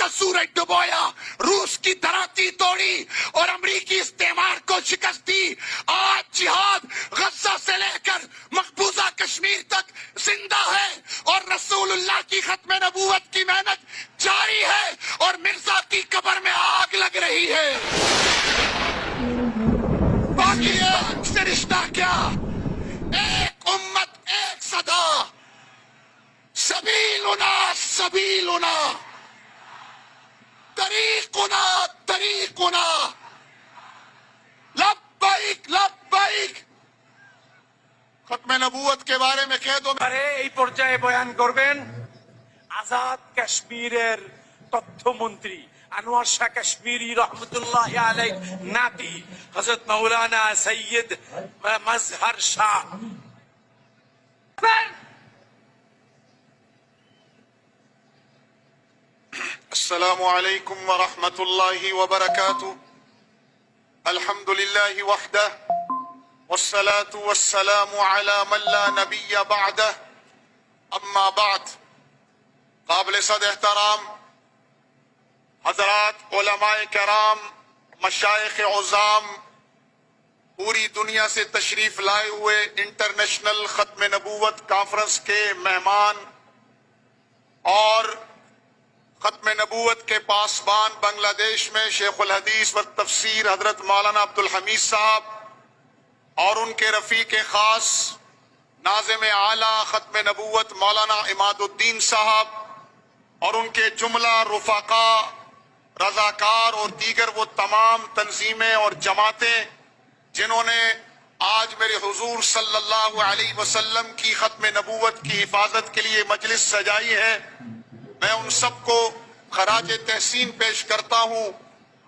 کا سورج ڈبویا، روس کی دھراتی توڑی اور امریکی استعمار کو شکست دی. آج جہاد غزہ سے لے کر مقبوضہ کشمیر تک زندہ ہے اور رسول اللہ کی ختم نبوت کی محنت جاری ہے اور مرزا کی قبر میں آگ لگ رہی ہے. باقی ایک سے رشتہ کیا؟ ایک امت، ایک صدا، سبیلنا سبیلنا، طریقنا طریقنا، لبیک لبیک. ختم نبوت کے بارے میں کہہ دو. এই পর্যায়ে বয়ান করবেন আজাদ কাশ্মীরের তথ্যমন্ত্রী আনোয়ার শাহ কাশ্মীরি রহমতুল্লাহ আলাইহ নাতি হযরত মাওলানা সৈয়দ মাজহার শাহ. السلام علیکم ورحمۃ اللہ وبرکاتہ. الحمد للہ وحدہ والصلاة والسلام على من لا نبی بعدہ. اما بعد، قابل صد احترام حضرات علماء کرام، مشائخ عظام، پوری دنیا سے تشریف لائے ہوئے انٹرنیشنل ختم نبوت کانفرنس کے مہمان اور ختم نبوت کے پاسبان بنگلہ دیش میں شیخ الحدیث و تفسیر حضرت مولانا عبدالحمید صاحب اور ان کے رفیق خاص ناظم اعلیٰ ختم نبوت مولانا عماد الدین صاحب اور ان کے جملہ رفقا، رضاکار اور دیگر وہ تمام تنظیمیں اور جماعتیں جنہوں نے آج میرے حضور صلی اللہ علیہ وسلم کی ختم نبوت کی حفاظت کے لیے مجلس سجائی ہے، میں ان سب کو خراج تحسین پیش کرتا ہوں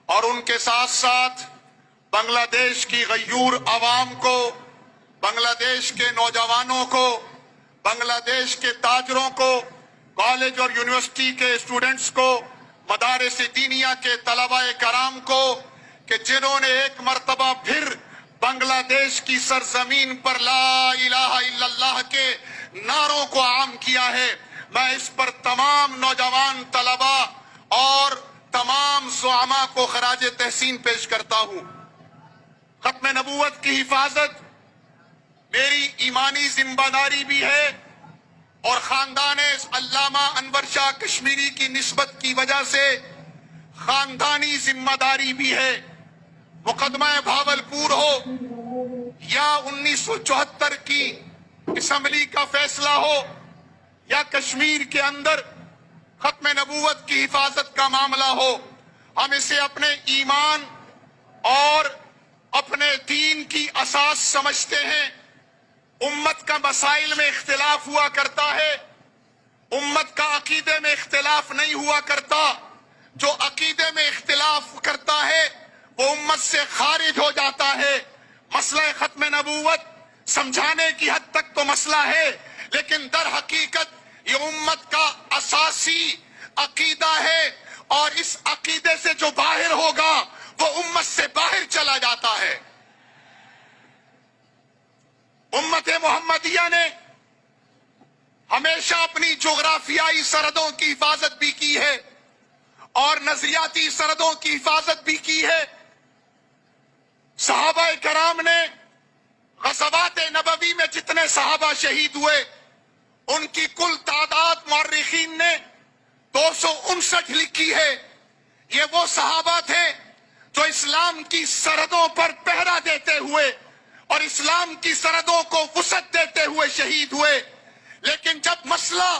اور ان کے ساتھ ساتھ بنگلہ دیش کی غیور عوام کو، بنگلہ دیش کے نوجوانوں کو، بنگلہ دیش کے تاجروں کو، کالج اور یونیورسٹی کے اسٹوڈنٹس کو، مدارس دینیہ کے طلباء کرام کو کہ جنہوں نے ایک مرتبہ پھر بنگلہ دیش کی سرزمین پر لا الہ الا اللہ کے نعروں کو عام کیا ہے. میں اس پر تمام نوجوان طلباء اور تمام زعماء کو خراج تحسین پیش کرتا ہوں. ختم نبوت کی حفاظت میری ایمانی ذمہ داری بھی ہے اور خاندان علامہ انور شاہ کشمیری کی نسبت کی وجہ سے خاندانی ذمہ داری بھی ہے. مقدمہ بھاولپور ہو یا 1974 کی اسمبلی کا فیصلہ ہو یا کشمیر کے اندر ختم نبوت کی حفاظت کا معاملہ ہو، ہم اسے اپنے ایمان اور اپنے دین کی اساس سمجھتے ہیں. امت کا مسائل میں اختلاف ہوا کرتا ہے، امت کا عقیدے میں اختلاف نہیں ہوا کرتا. جو عقیدے میں اختلاف کرتا ہے وہ امت سے خارج ہو جاتا ہے. مسئلہ ختم نبوت سمجھانے کی حد تک تو مسئلہ ہے، لیکن در حقیقت یہ امت کا اساسی عقیدہ ہے اور اس عقیدے سے جو باہر ہوگا وہ امت سے باہر چلا جاتا ہے. امت محمدیہ نے ہمیشہ اپنی جغرافیائی سرحدوں کی حفاظت بھی کی ہے اور نظریاتی سرحدوں کی حفاظت بھی کی ہے. صحابہ کرام نے غزوات نبوی میں جتنے صحابہ شہید ہوئے ان کی کل تعداد مورخین نے 259 لکھی ہے. یہ وہ صحابہ تھے جو اسلام کی سرحدوں پر پہرا دیتے ہوئے اور اسلام کی سرحدوں کو وسعت دیتے ہوئے شہید ہوئے. لیکن جب مسئلہ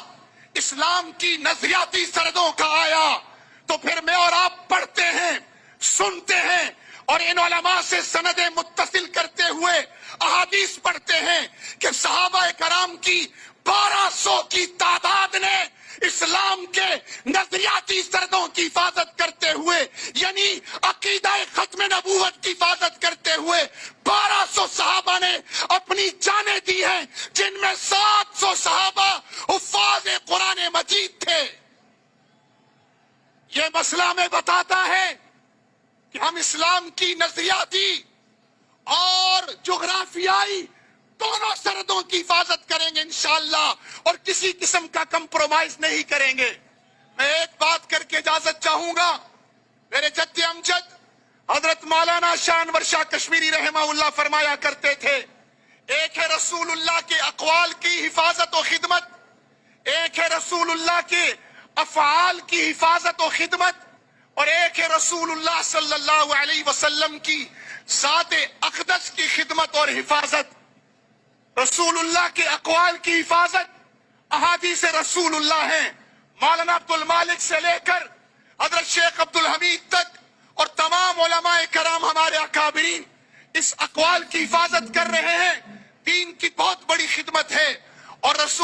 اسلام کی نظریاتی سرحدوں کا آیا تو پھر میں اور آپ پڑھتے ہیں، سنتے ہیں اور ان علماء سے سندیں متصل کرتے ہوئے احادیث پڑھتے ہیں کہ صحابہ کرام کی 1200 کی تعداد نے اسلام کے نظریاتی سرحدوں کی حفاظت کرتے ہوئے، یعنی عقیدہ ختم نبوت کی حفاظت کرتے ہوئے 1200 صحابہ نے اپنی جانیں دی ہیں، جن میں 700 صحابہ حفاظ قرآن مجید تھے. یہ مسئلہ ہمیں بتاتا ہے کہ ہم اسلام کی نظریاتی اور جغرافیائی دونوں سرحدوں کی حفاظت کریں گے انشاءاللہ اور کسی قسم کا کمپرومائز نہیں کریں گے. میں ایک بات کر کے اجازت چاہوں گا. میرے جد امجد حضرت مولانا شاہ انور شاہ کشمیری رحمہ اللہ فرمایا کرتے تھے، ایک ہے رسول اللہ کے اقوال کی حفاظت و خدمت، ایک ہے رسول اللہ کے افعال کی حفاظت و خدمت، اور ایک ہے رسول اللہ صلی اللہ علیہ وسلم کی ذات اقدس کی خدمت اور حفاظت. رسول اللہ کے اقوال کی حفاظت احادیث رسول اللہ ہیں. مولانا عبد المالک سے لے کر حضرت شیخ عبد الحمید تک اور تمام علماء کرام ہمارے اکابرین اس اقوال کی حفاظت کر رہے ہیں. دین کی بہت بڑی خدمت ہے اور رسول